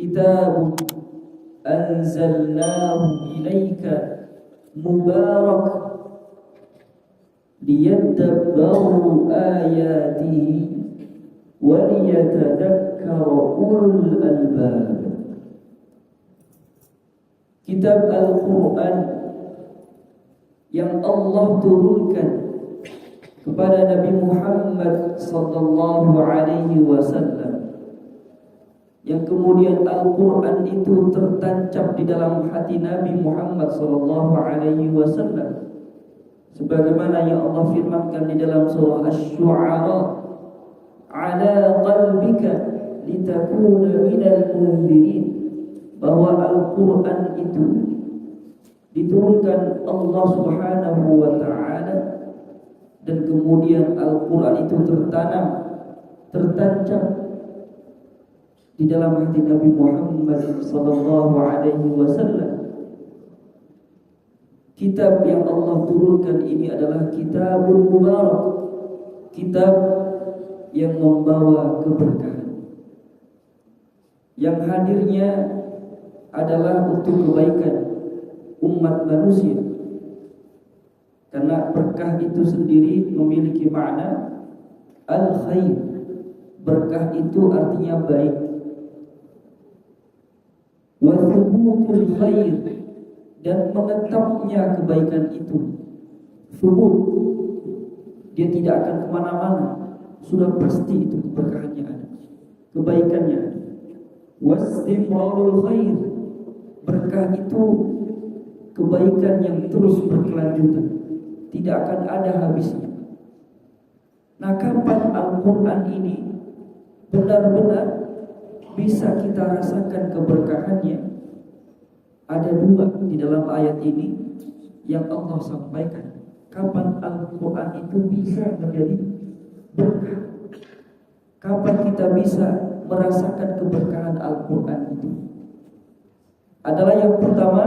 kitabun anzalnahu ilaika mubarak liyadabbaru ayatihi wa liyatadhakkara ulul albab. Kitab Al-Quran yang Allah turunkan kepada Nabi Muhammad sallallahu alaihi wasallam, yang kemudian Al-Quran itu tertancap di dalam hati Nabi Muhammad sallallahu alaihi wasallam, sebagaimana yang Allah firmankan di dalam surah Asy-Syu'ara, ala qalbika litakuna minal munzirin, bahwa Al-Quran itu diturunkan Allah Subhanahu wa ta'ala, dan kemudian Al-Quran itu tertancap di dalam hati Nabi Muhammad sallallahu alaihi wasallam. Kitab yang Allah turunkan ini adalah kitabul mubarak, kitab yang membawa keberkahan, yang hadirnya adalah untuk kebaikan umat manusia. Karena berkah itu sendiri memiliki makna al-khair. Berkah itu artinya baik. Wa thubutul khair, dan menetapnya kebaikan itu. Thubut, dia tidak akan kemana-mana, sudah pasti itu keberkahannya ada, kebaikannya ada. Wastimrarul khair, berkah itu kebaikan yang terus berkelanjutan, tidak akan ada habisnya. Nah, kapan Al-Quran ini benar-benar bisa kita rasakan keberkahannya? Ada dua di dalam ayat ini yang Allah sampaikan. Kapan Al-Quran itu bisa menjadi berkah? Kapan kita bisa merasakan keberkahan Al-Quran itu? Adalah yang pertama,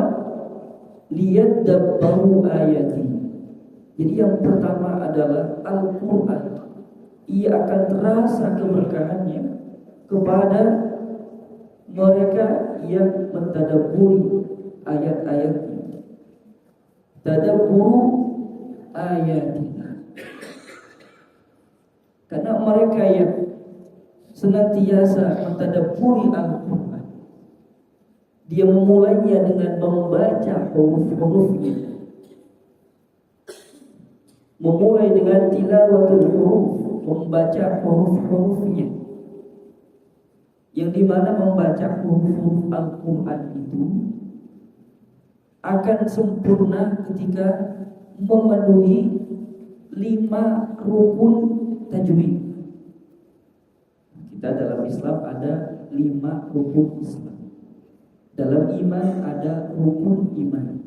liyadabbaru ayati. Jadi yang pertama adalah Al-Quran, ia akan terasa keberkahannya kepada mereka yang mentadabburi ayat-ayatnya. Tadabburu ayatnya, karena mereka yang senantiasa mentadabburi Al-Quran, dia memulainya dengan membaca huruf-hurufnya, memulai dengan tilawatul huruf, membaca huruf-hurufnya, yang dimana membaca huruf-huruf Al-Quran itu akan sempurna ketika memenuhi 5 rukun tajwid. Kita dalam Islam ada 5 rukun Islam. Dalam iman ada rukun iman.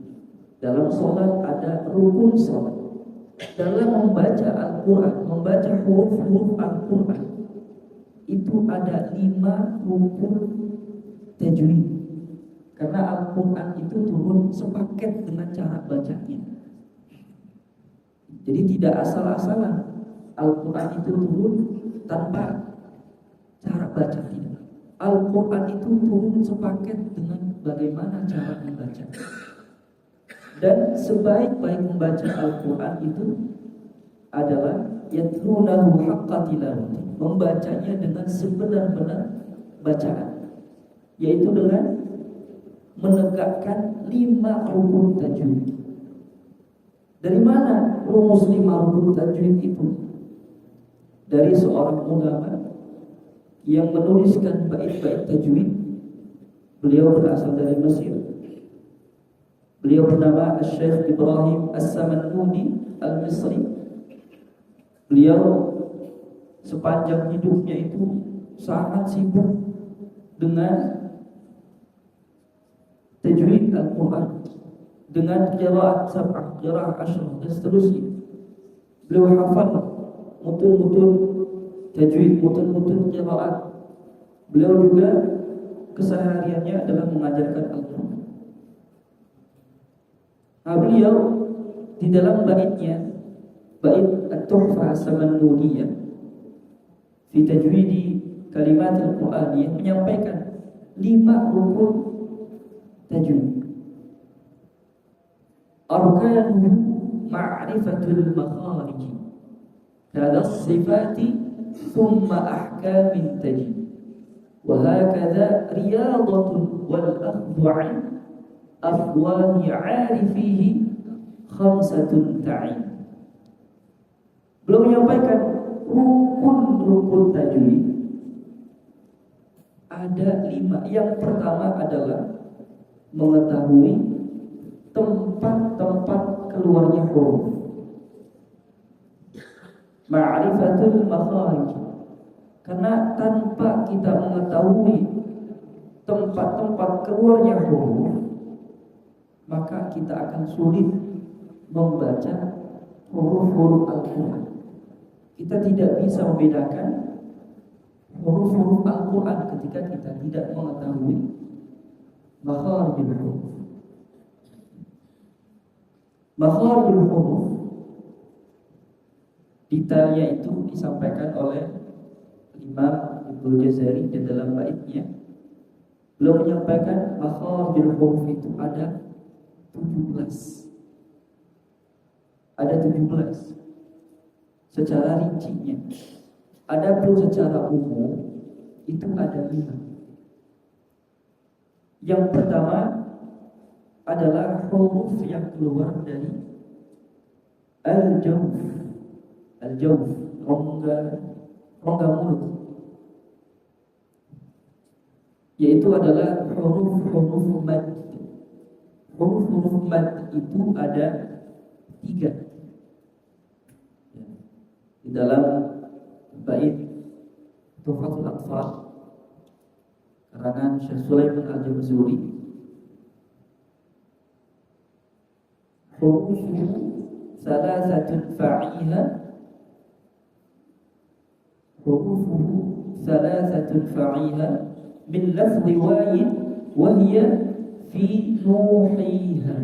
Dalam sholat ada rukun sholat. Dalam membaca Al-Quran, membaca huruf-huruf Al-Quran, itu ada 5 rukun tajwid. Karena Al-Quran itu turun sepaket dengan cara bacanya. Jadi tidak asal-asalan Al-Quran itu turun tanpa cara baca, tidak. Al-Quran itu turun sepaket dengan bagaimana cara membaca. Dan sebaik-baik membaca Al-Quran itu adalah yatlunahu haqqa tilawati, membacanya dengan sebenar-benar bacaan, yaitu dengan menegakkan 5 rukun tajwid. Dari mana rumus 5 rukun tajwid itu? Dari seorang ulama yang menuliskan bait-bait tajwid. Beliau berasal dari Mesir. Beliau bernama Syekh Ibrahim As-Samannuni Al-Misri. Beliau sepanjang hidupnya itu sangat sibuk dengan tajwid Al-Quran, dengan qiraat sab'ah, qiraat asyrah, dan seterusnya. Beliau hafal mutun-mutun tajwid, mutun-mutun qiraat. Beliau juga kesehariannya adalah mengajarkan Al-Quran. Nah, beliau di dalam baitnya, bait At-Tuhfah As-Samannuniyah fi tajwidi kalimat Al-Quran, yang menyampaikan 5 rukun tajwid. Arkanuhu ma'rifatul makharij kada sifati thumma ahkamin tajwid wa hakadha riyadatun wal akhdhu 'an afwahi 'arifihi khamsatun ta'in. Belum menyampaikan rukun-rukun tajwid ada 5. Yang pertama adalah mengetahui tempat-tempat keluarnya huruf. Ma'rifatul makharij. Karena tanpa kita mengetahui tempat-tempat keluarnya huruf, maka kita akan sulit membaca huruf-huruf Al-Quran. Kita tidak bisa membedakan huruf-huruf Al-Quran ketika kita tidak mengetahui makharijul huruf. Makharijul huruf detailnya itu disampaikan oleh Imam Ibnu Jazari di dalam baitnya. Beliau menyampaikan makharijul huruf itu ada 17. Ada 17 secara rincinya. Adapun secara umum itu ada 5. Yang pertama adalah huruf yang keluar dari al-jawf. Al-jawf, rongga mulut, yaitu adalah huruf-huruf mad. Huruf-huruf mad itu ada 3 di dalam bait Tuhfatul Atfal karangan Syekh Sulaiman Al-Jamzuri. Hurufuhu salasatun fa'iha, hurufuhu salasatun fa'iha min lafzi wa'in wa hiya fi nuhiha.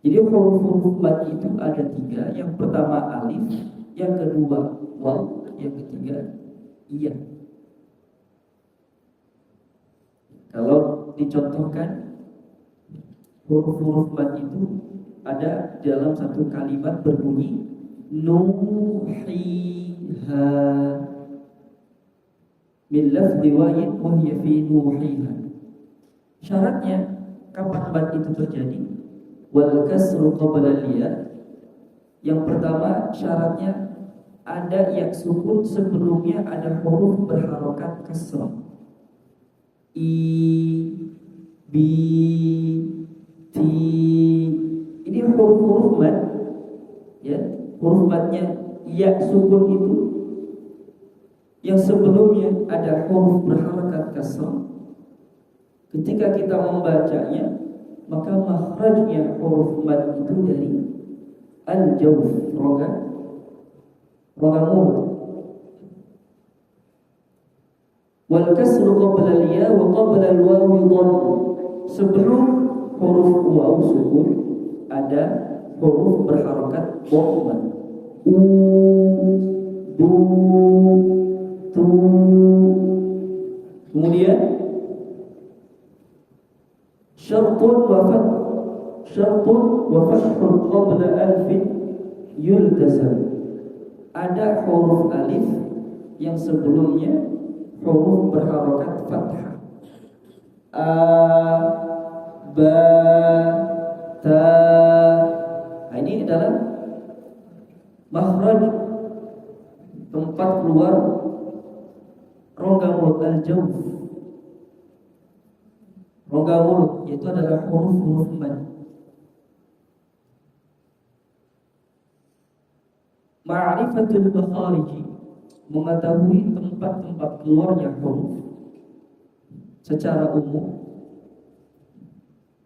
Jadi huruf-huruf mad itu ada 3. Yang pertama alif, yang kedua waw, yang ketiga iya. Kalau dicontohkan huruf-huruf mad itu ada dalam satu kalimat berbunyi nuhiha min lafzi wa'in wa hiya fi nuhiha. Syaratnya kapan mad itu terjadi? Wal kasru qabla al-ya. Yang pertama syaratnya ada yang sukun sebelumnya ada huruf berharokat kasrah. I, bi, ti. Ini huruf-huruf mad, ya. Huruf madnya ya sukun itu yang sebelumnya ada huruf berharokat kasrah. Ketika kita membacanya, maka makhrajnya huruf mad itu dari al-jawf, rongga mulut. Wal kasru qabla al-ya wa qabla al-wawi dhamm. Sebelum huruf waw sukun ada huruf berharokat dhamma. U, du, tu. Kemudian syartun wa fathun qabla alfin yultazam. Ada huruf alif yang sebelumnya huruf berharokat fathah. A, ba, ta. Nah, ini adalah makhraj, tempat keluar rongga mulut al-jawf. Rongga mulut yaitu adalah huruf-huruf mad. Ma'rifatul makharij, mengetahui tempat-tempat keluarnya huruf secara umum.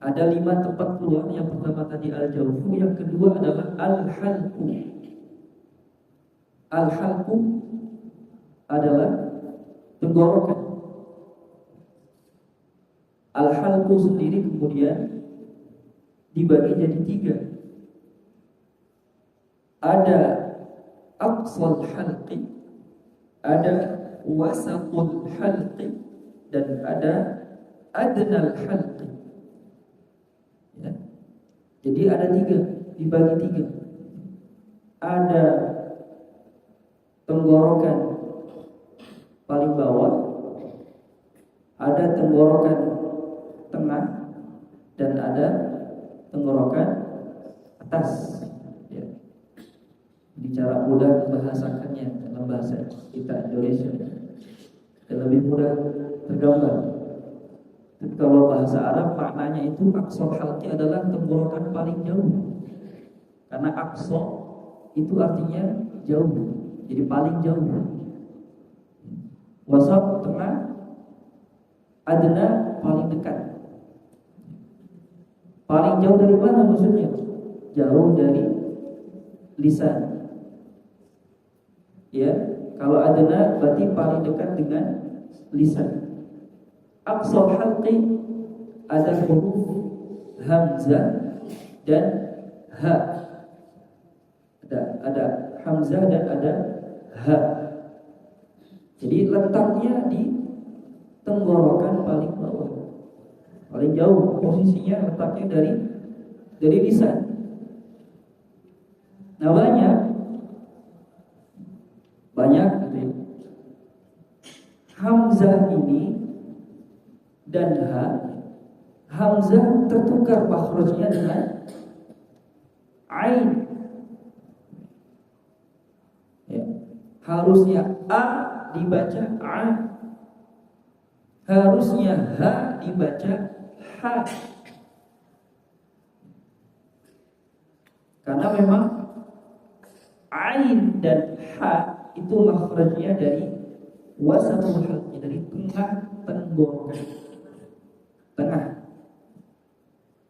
Ada 5 tempat keluar. Yang pertama tadi al-jawfu, yang kedua adalah al-halqu. Al-halqu adalah tenggorokan. Al-halqu sendiri kemudian dibagi jadi 3. Ada aqsal halqi, ada wasatul halqi, dan ada adnal halqi. Ya. Jadi ada tiga, dibagi tiga. Ada tenggorokan paling bawah, ada tenggorokan tengah, dan ada tenggorokan atas. Ya. Bicara mudah membahasakannya dalam bahasa kita Indonesia dan lebih mudah tergambar. Tapi kalau bahasa Arab maknanya itu aqsal halqi adalah tenggorokan paling jauh. Karena aqsa itu artinya jauh, jadi paling jauh. Wasat tengah, adna paling dekat. Paling jauh dari mana maksudnya? Jauh dari lisan. Ya, kalau adna berarti paling dekat dengan lisan. Aqsal halqi ada huruf hamzah dan ha. Ada hamzah dan ada ha. Jadi letaknya di tenggorokan paling bawah, paling jauh posisinya, letaknya dari lisan. Nah banyak gitu ya. Hamzah ini dan ha, hamzah tertukar makhrajnya dengan ain. Ya. Harusnya a dibaca a, harusnya ha dibaca ha. Karena memang ain dan ha itu makhrajnya dari wasatul halqi, dari tengah tenggorokan. Tengah.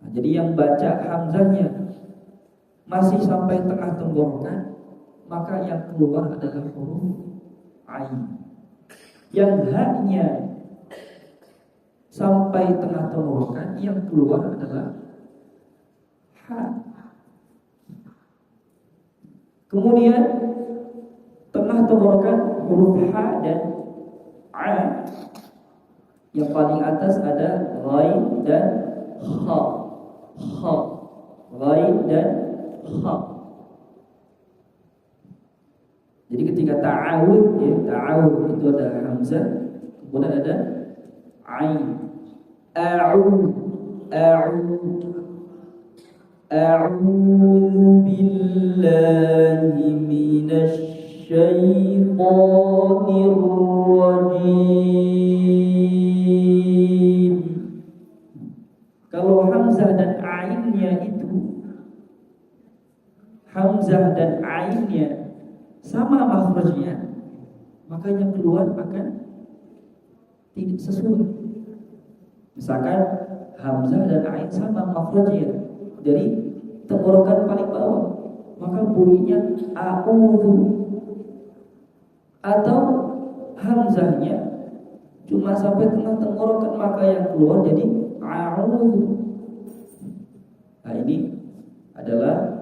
Nah, jadi yang baca hamzahnya masih sampai tengah tenggorokan, maka yang keluar adalah huruf ain. Yang ha-nya sampai tengah tenggorokan, yang keluar adalah ha. Kemudian tengah tenggorokan huruf ha dan a. Yang paling atas ada ghain dan kha. Kha. Ghain dan kha. Jadi ketika ta'awud, ya, ta'awud itu ada hamzah, kemudian ada ain. A'ud, a'ud, a'udzu billahi minasy syaithanir rajim. Kalau hamzah dan ainnya itu, hamzah dan ainnya sama makhrajnya, maka yang keluar akan tidak sesuai. Misalkan hamzah dan ain sama makhrajnya dari tenggorokan paling bawah, maka bunyinya a'udzu. Atau hamzahnya cuma sampai tengah tenggorokan, maka yang keluar jadi a'udzu. Nah, ini adalah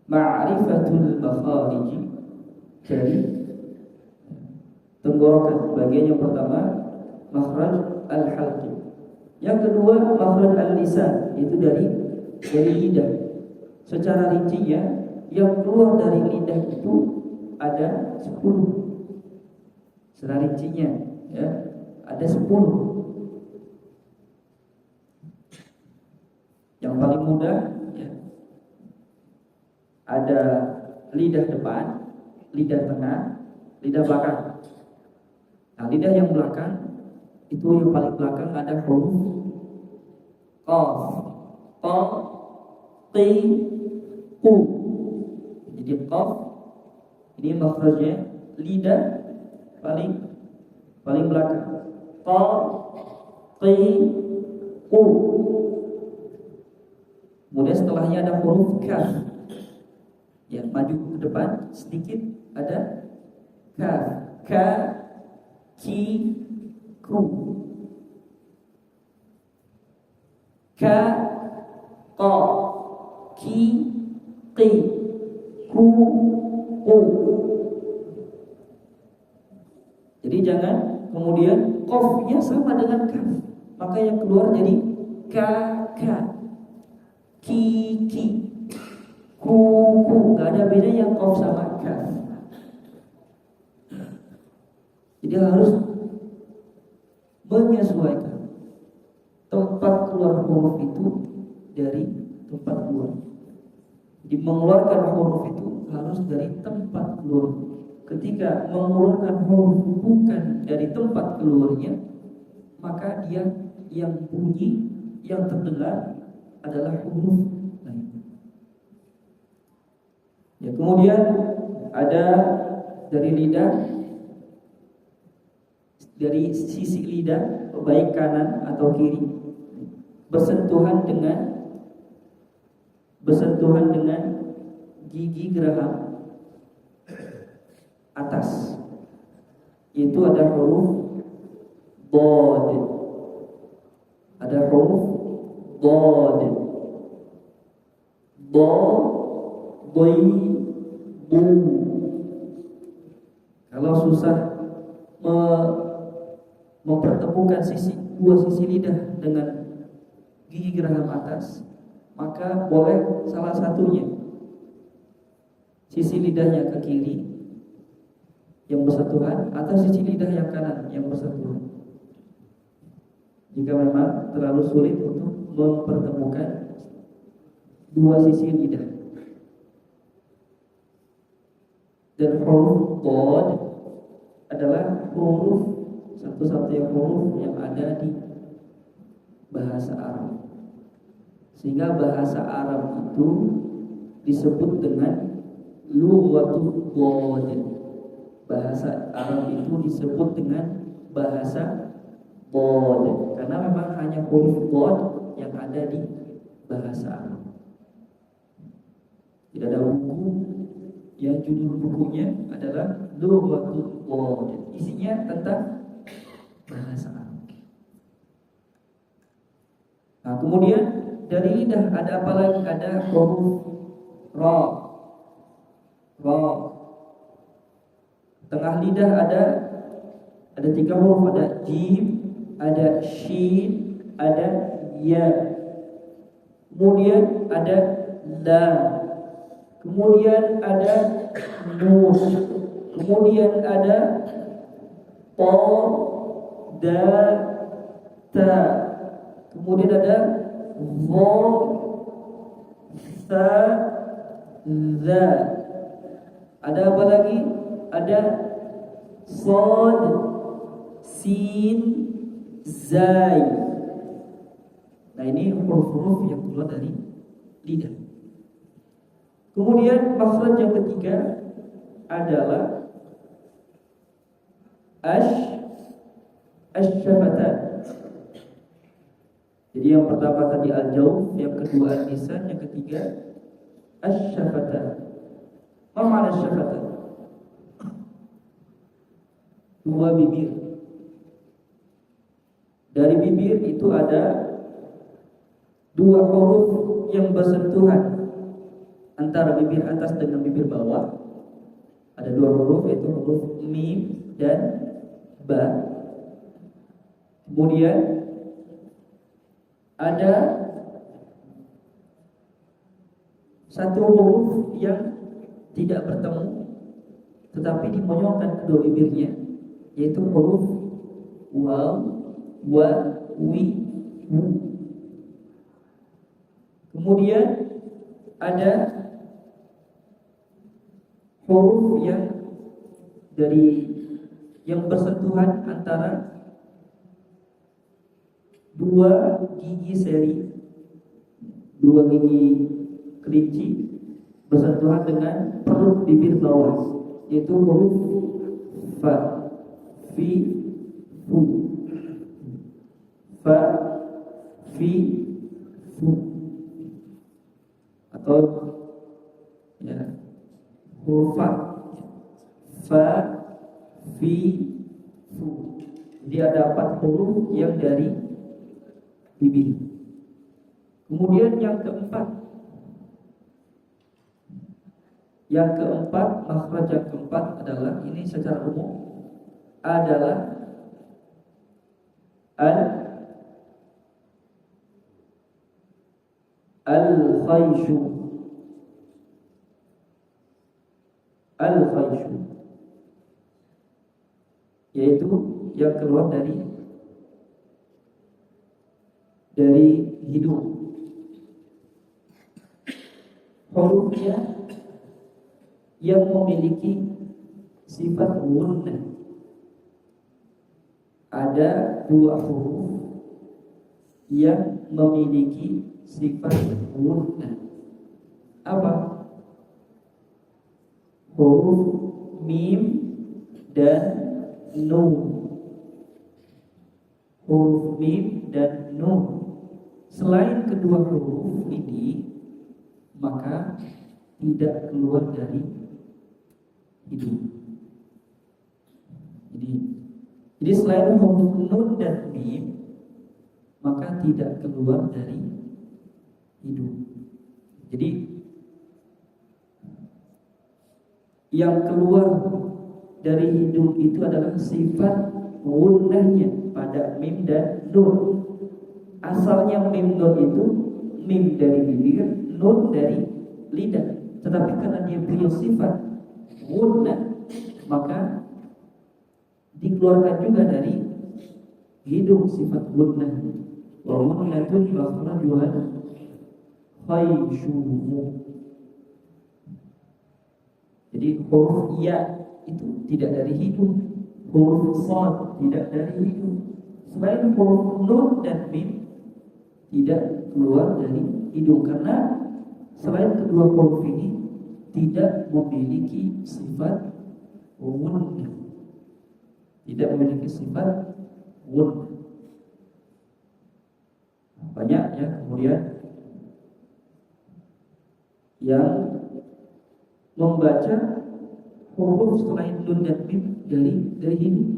ma'rifatul makharij dari tenggorokan. Bagian yang pertama makhraj al-halqi. Yang kedua makhraj al-lisan, itu dari lidah. Secara rincinya yang keluar dari lidah itu ada 10. Secara rincinya ya, ada 10. Yang paling mudah ya, ada lidah depan, lidah tengah, lidah belakang. Nah, lidah yang belakang itu, yang paling belakang ada huruf qaf, qa, qi, qu. Jadi qaf ini makhrajnya lidah paling belakang. Qa, qi, qu. Kemudian setelahnya ada huruf kaf. Ya, maju ke depan sedikit ada kaf, ka, ki, ku. Ka, qa, ki, qi, ku, ku. Jadi jangan kemudian qafnya sama dengan kaf, maka yang keluar jadi ka, ki, ku, nggak ada bedanya qaf sama kaf. Jadi harus menyesuaikan tempat keluar huruf itu dari tempat keluar. Jadi mengeluarkan huruf itu harus dari tempat keluar. Ketika mengeluarkan huruf bukan dari tempat keluarnya, maka dia yang bunyi, yang terdengar adalah huruf lain. Ya, kemudian ada dari lidah, dari sisi lidah baik kanan atau kiri bersentuhan dengan gigi geraham atas, itu ada huruf bod, ada huruf bod, bo, boi, bu. Kalau susah mempertemukan dua sisi lidah dengan gigi geraham atas, maka boleh salah satunya sisi lidahnya ke kiri yang bersentuhan atau sisi lidah yang kanan yang bersentuhan. Jika memang terlalu sulit untuk mempertemukan dua sisi lidah. Dan huruf bod adalah huruf satu-satunya huruf yang ada di bahasa Arab. Sehingga bahasa Arab itu disebut dengan lughatul bod. Bahasa Arab itu disebut dengan bahasa bod karena memang hanya huruf bod yang ada di bahasa Arab. Tidak ada buku yang judul bukunya adalah lughatul bod. Isinya tentang bahasa Arab. Nah, kemudian dari lidah ada apa lagi? Ada huruf ra. Tengah lidah ada 3 huruf, ada jim, ada shin, ada ya. Kemudian ada la. Kemudian ada nun. Kemudian ada po, da, ta. Kemudian ada vo, sa, za. Ada apa lagi? Ada sod, sin, zai. Nah, ini huruf-huruf yang keluar dari lidah. Kemudian makhraj yang ketiga adalah asy-syafatan. Jadi yang pertama tadi al-jawf, yang kedua al-lisan, yang ketiga asy-syafatan. Apa makna syafatan? Dua bibir. Dari bibir itu ada 2 huruf yang bersentuhan antara bibir atas dengan bibir bawah. Ada 2 huruf, yaitu huruf mim dan ba. Kemudian ada 1 huruf yang tidak bertemu tetapi dimonyongkan kedua bibirnya, yaitu huruf waw, wa, wi, wu. Kemudian ada huruf yang bersentuhan antara 2 gigi seri, 2 gigi kelinci bersentuhan dengan perut bibir bawah, yaitu huruf fa, fi, fu. Fa, fi, fu. Atau ya, huruf fa, fi, fu. Jadi ada 4 huruf yang dari bibir. Kemudian yang keempat, makhraj yang keempat adalah, ini secara umum adalah al-khayshu, al-khayshu, yaitu yang keluar dari hidung. Hurufnya yang memiliki sifat gunnah. Ada dua huruf yang memiliki sifat gunnah. Apa? Huruf mim dan nun. Huruf mim dan nun. Selain kedua huruf ini, maka tidak keluar dari hidung. Jadi selain huruf nun dan mim, maka tidak keluar dari hidung. Jadi yang keluar dari hidung itu adalah sifat gunnahnya pada mim dan nun. Asalnya mim nun itu mim dari bibir, nun dari lidah. Tetapi karena dia punya sifat gunnah, maka dikeluarkan juga dari hidung sifat gunnah. Wa gunnatun makhrajuha khayshumu. Jadi huruf ya itu tidak dari hidung, huruf shad tidak dari hidung. Selain huruf nun dan mim tidak keluar dari hidung, karena selain kedua huruf ini tidak memiliki sifat gunnah. Tidak memiliki sifat gunnah. Banyak ya kemudian yang membaca huruf selain nun dan mim dari hidung.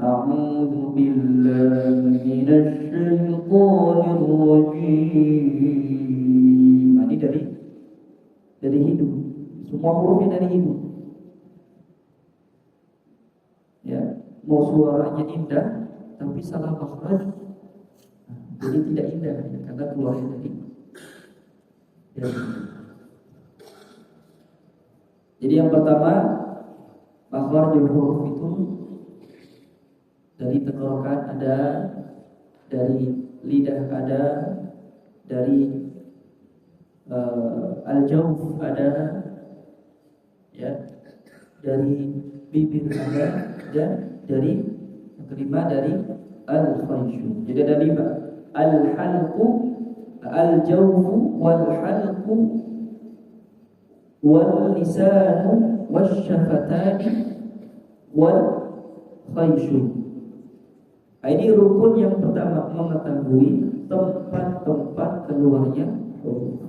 A'udzu billahi minasy syaithanir rajim. Ini dari hidung. Semua hurufnya dari hidung. Ya, mau suaranya indah tapi salah makhraj, jadi tidak indah ya, karena keluarnya dari Jadi yang pertama, makhrajul huruf itu dari tenggorokan ada, dari lidah ada, dari al-jawf ada, ya, dari bibir ada, dan dari yang kelima dari al-khayshu. Jadi ada 5: al-halqu, al-jawfu, wal-halqu, wal-lisanu, wasyafatani, wal-khayshu. Ini rukun yang pertama, mengetahui tempat-tempat keluarnya huruf.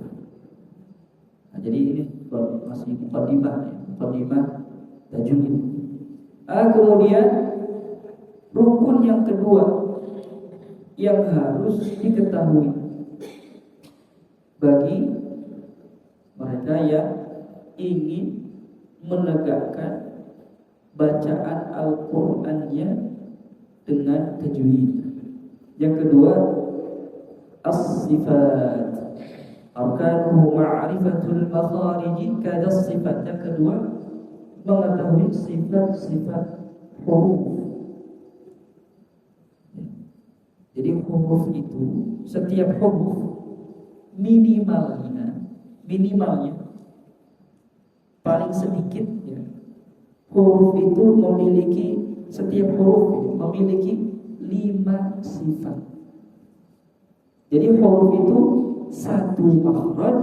Jadi ini masih muqaddimah tajwid. Kemudian rukun yang kedua yang harus diketahui bagi mereka yang ingin menegakkan bacaan Al-Qur'annya dengan tajwid. Yang kedua, as-sifat. Arkanuhu ma'rifatul makharij kada sifat. Yang kedua, mengetahui sifat-sifat huruf. Jadi huruf itu, setiap huruf minimalnya paling sedikit ya, huruf itu memiliki, setiap huruf memiliki 5 sifat. Jadi huruf itu satu makhraj,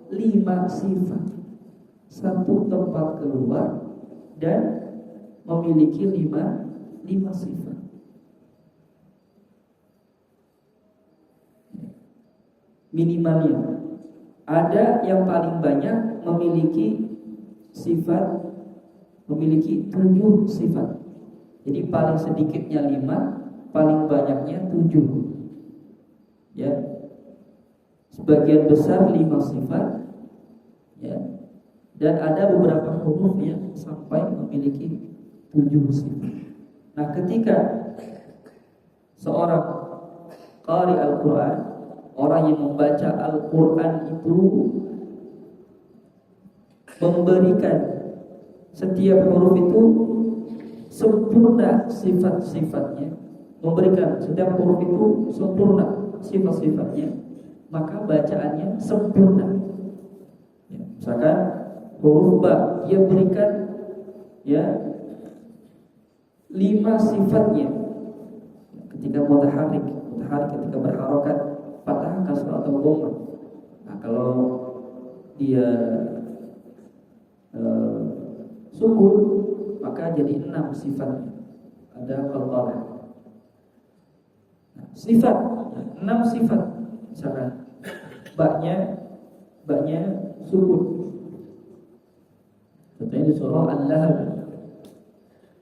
5 sifat, satu tempat keluar, dan memiliki 5 sifat. Minimalnya ada yang paling banyak memiliki 7 sifat. Jadi paling sedikitnya 5, paling banyaknya 7. Ya. Sebagian besar 5 sifat. Ya. Dan ada beberapa huruf yang sampai memiliki 7 sifat. Nah, ketika seorang qari Al-Quran, orang yang membaca Al-Quran itu memberikan setiap huruf itu sempurna sifat-sifatnya, memberikan setiap huruf itu sempurna sifat-sifatnya, maka bacaannya sempurna. Ya, misalkan huruf ba, dia berikan ya 5 sifatnya. Ketika mutaharrik ketika berharokat, fathah, kasrah atau dhammah. Nah, kalau dia sukun, maka jadi 6 sifatnya. Ada qalqalah. Nah, sifat 6 sifat. Misalkan baknya sukun. Contohnya di surah Al-Lahab.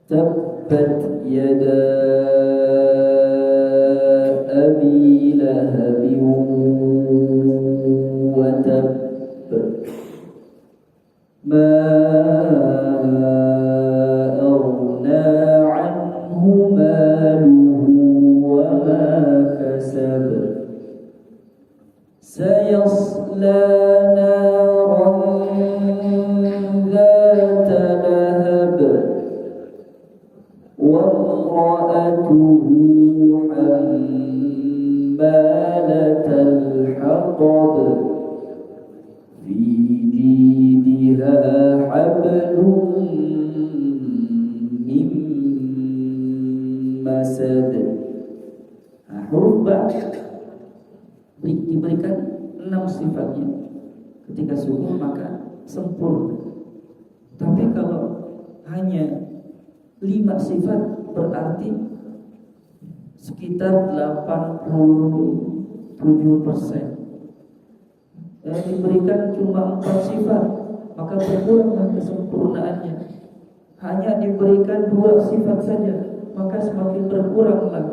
Tabbat yada abi lahabin wa tab. Ma aghna anhu maluhu wa ma kasab. Sayasla naran dhata lahab wa imra'atuhu hammalatal hatab fi jidha hablum min masad. Nah, huruf ba diberikan 6 sifatnya. Ketika sukun maka sempurna. Tapi kalau hanya 5 sifat berarti sekitar 87%. Diberikan cuma 4 sifat, maka berkuranglah kesempurnaannya. Hanya diberikan 2 sifat saja, maka semakin berkuranglah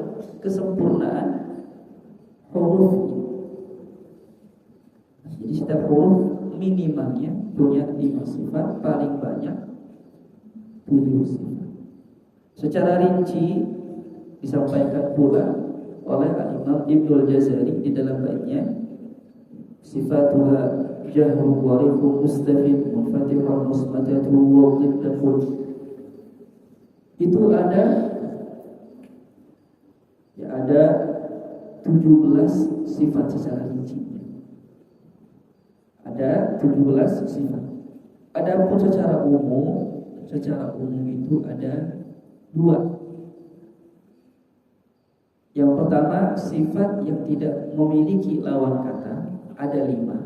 kesempurnaan hurufnya. Jadi setiap huruf minimalnya punya 5 sifat, paling banyak 7 sifat. Secara rinci disampaikan pula oleh Imam Ibnul Jazari di dalam baitnya, sifatuha jahru warifu mustafid munfatihun musmatatu wa qiddafun. Itu ada 17 sifat secara rinci. Ada 17 sifat. Adapun secara umum itu ada 2. Yang pertama, sifat yang tidak memiliki lawan kata, ada 5.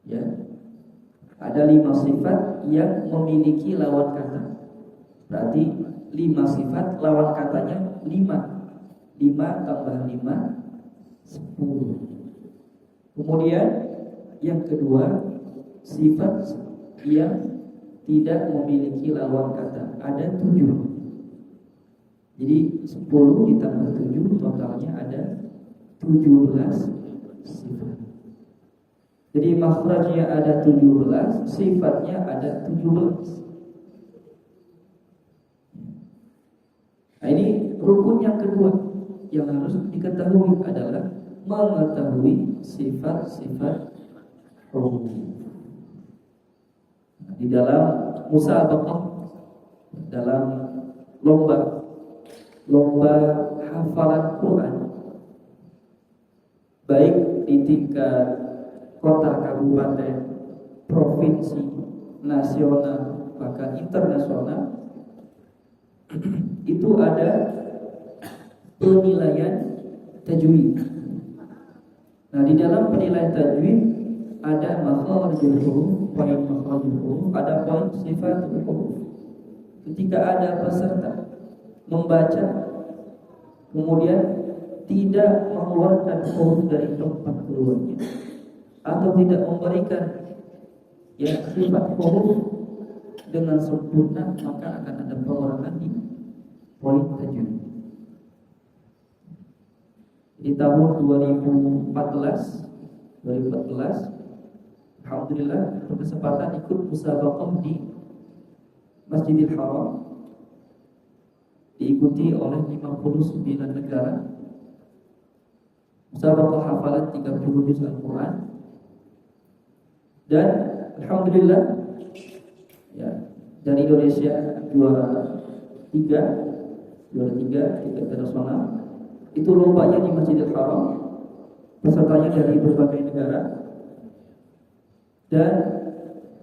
Ya. Ada 5 sifat yang memiliki lawan kata. Berarti 5 sifat lawan katanya 5. 5 tambah 5 10. Kemudian yang kedua, sifat yang tidak memiliki lawan kata, ada 7. Jadi 10 ditambah 7 totalnya ada 17 sifat. Jadi makhrajnya ada 17, sifatnya ada 17. Nah, ini rukun yang kedua yang harus diketahui adalah mengetahui sifat-sifat huruf. Di dalam musabaqah, dalam lomba hafalan Quran, baik di tingkat kota, kabupaten, provinsi, nasional, bahkan internasional, itu ada penilaian tajwid. Nah, di dalam penilaian tajwid ada makharijul huruf, poin makharijul huruf, ada poin sifatul huruf. Ketika ada peserta membaca kemudian tidak mengeluarkan huruf dari tempat keluarnya atau tidak memberikan sifat huruf dengan sempurna, maka akan ada pengurangan di poin tajwid. Di tahun 2014 alhamdulillah berkesempatan ikut musabaqah di Masjidil Haram. diikuti oleh 59 negara. Musabaqah hafalan 30 juz Al-Quran. Dan alhamdulillah ya, dari Indonesia juara 3 tingkat internasional. Itu lombanya di Masjidil Haram, pesertanya dari berbagai negara. Dan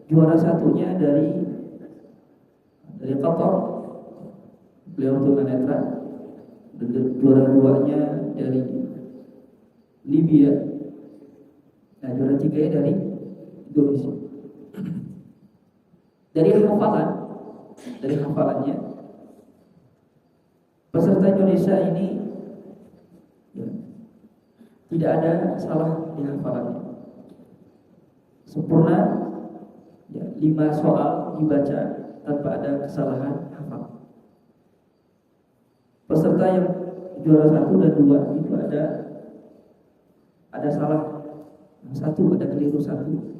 juara satunya dari Qatar, beliau tunanetra. Dan juara duanya dari Libya. Nah, juara tiganya dari Indonesia. Dari hafalannya peserta Indonesia ini ya, tidak ada salah di hafalannya. Sempurna ya, 5 soal dibaca tanpa ada kesalahan hafal. Peserta yang juara 1 dan 2 itu ada salah 1, ada keliru 1.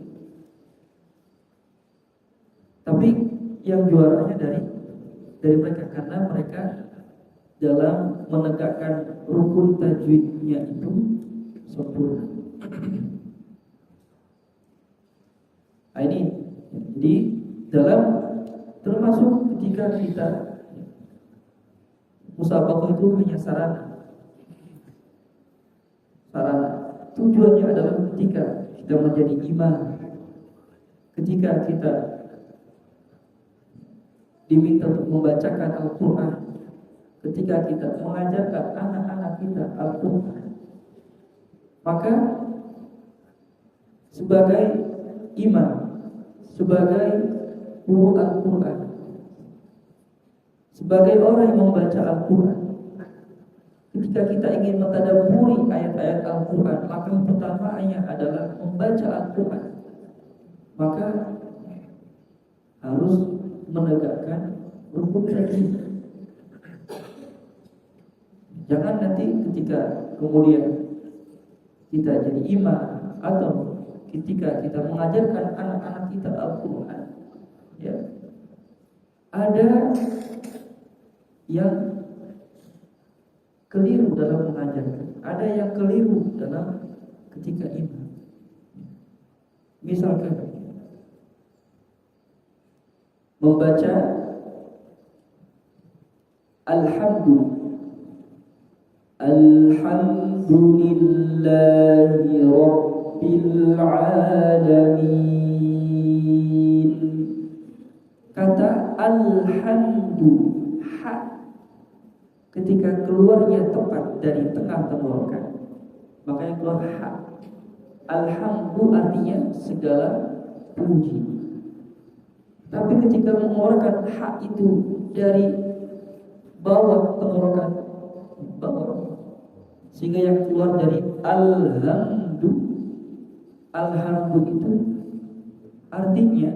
Tapi yang juaranya dari mereka, karena mereka dalam menegakkan rukun tajwidnya itu sempurna. Nah, ini jadi dalam termasuk ketika kita musabaqah itu hanya sarana. Tujuannya adalah ketika kita menjadi imam, ketika kita diminta untuk membacakan Al-Quran, ketika kita mengajarkan anak-anak kita Al-Quran, maka sebagai imam, sebagai guru Al-Quran, sebagai orang yang membaca Al-Quran, ketika kita ingin mentadabburi ayat-ayat Al-Quran, maka pertamanya adalah membaca Al-Quran. Maka harus menegakkan rukun tajwid. Jangan nanti ketika kemudian kita jadi imam atau ketika kita mengajarkan anak-anak kita Al-Quran, ya, ada yang keliru dalam mengajarkan, ada yang keliru dalam ketika imam. Misalkan membaca Alhamdulillahi Rabbil Alamin. Kata alhamdu, ha, ketika keluarnya tepat dari tengah tenggorokan, makanya keluar ha. Alhamdu artinya segala puji. Tapi ketika mengeluarkan ha itu dari bawah tenggorokan, bawah, sehingga yang keluar dari alhamdu itu artinya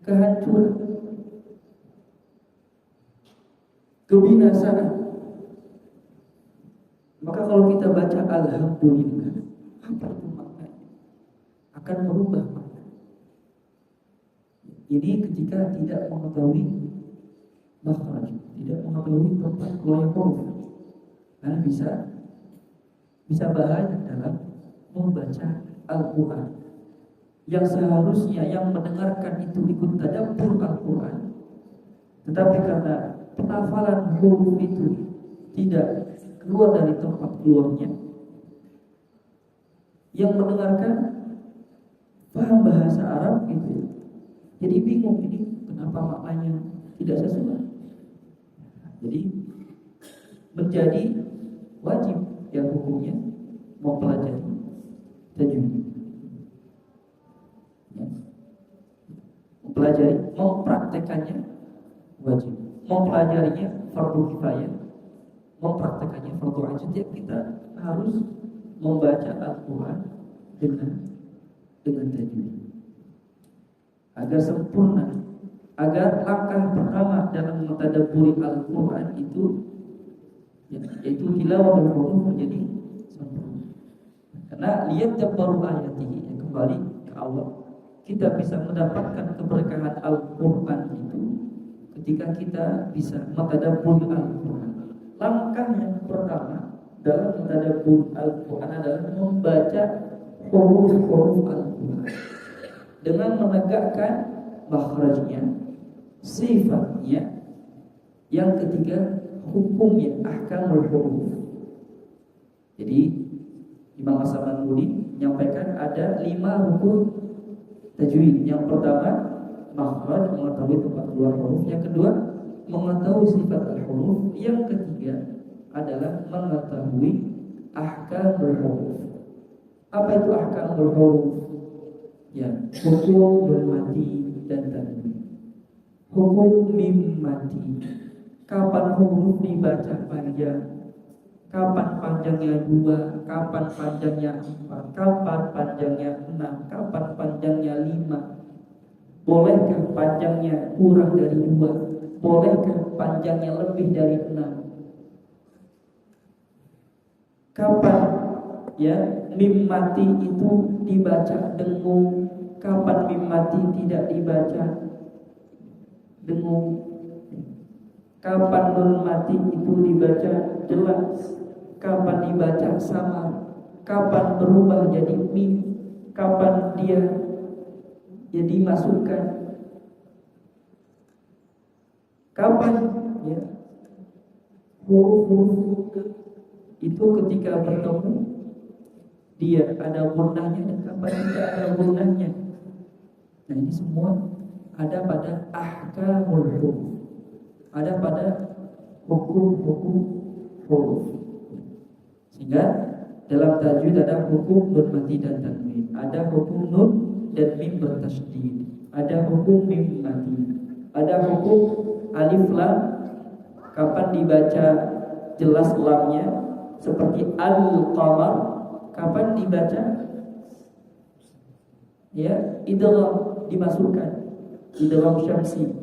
kehancuran, kebinasaan. Maka kalau kita baca alhamdulillah, apa itu maknanya? Akan merubah makna. Ini ketika tidak mengetahui makhraj, tidak mengetahui tempat keluar huruf, karena bisa bahaya dalam membaca Al-Quran. Yang seharusnya yang mendengarkan itu ikut tadabbur Al-Quran, tetapi karena penafalan huruf itu tidak keluar dari tempat keluarnya, yang mendengarkan paham bahasa Arab gitu, jadi bingung, ini kenapa maknanya tidak sesuai. Jadi menjadi wajib yang hukumnya mempelajari tajwid, ya. Mempelajari, mempraktekannya wajib, mempelajarinya fardu kifayah, mempraktekannya fardu ain. Setiap kita harus membaca Al-Quran dengan tajwid agar sempurna, agar langkah pertama dalam mentadabburi Al-Quran itu yaitu tilawah al-huruf menjadi sempurna. Karena lihat baru ayatihi, kembali ke Allah, kita bisa mendapatkan keberkahan Al-Quran itu ketika kita bisa mentadabbur Al-Quran. Langkah yang pertama dalam mentadabbur Al-Quran adalah membaca huruf-huruf Al-Quran dengan menegakkan makhrajnya, sifatnya. Yang ketiga, hukumnya, ahkamul huruf. Jadi Imam As-Samanhudi menyampaikan ada 5 rukun tajwid. Yang pertama, makhraj, mengetahui tempat keluar huruf. Yang kedua, mengetahui sifat al-huruf. Yang ketiga adalah mengetahui ahkamul huruf. Apa itu ahkamul huruf? Ya, hukum nun mati dan tanwin. Hukum mim mati. Kapan huruf dibaca panjang? Kapan panjangnya 2? Kapan panjangnya 4? Kapan panjangnya 6? Kapan panjangnya 5? Bolehkah panjangnya kurang dari 2? Bolehkah panjangnya lebih dari 6? Kapan ya mim mati itu dibaca dengung? Kapan mim mati tidak dibaca dengung? Kapan nun mati itu dibaca jelas? Kapan dibaca sama? Kapan berubah jadi mim? Kapan dia jadi masukkan? Kapan ya huruf-huruf itu ketika bertemu dia ada gunnahnya dan kapan tidak ada gunnahnya? Nah, ini semua ada pada ahkamul huruf, ada pada hukum-hukum huruf. Sehingga dalam tajwid ada hukum nun mati dan tanwin, ada hukum nun dan mim bertasydid, ada hukum mim mati, ada hukum alif lam, kapan dibaca jelas lamnya seperti al-qamar, kapan dibaca ya idgham, dimasukkan idgham syamsi.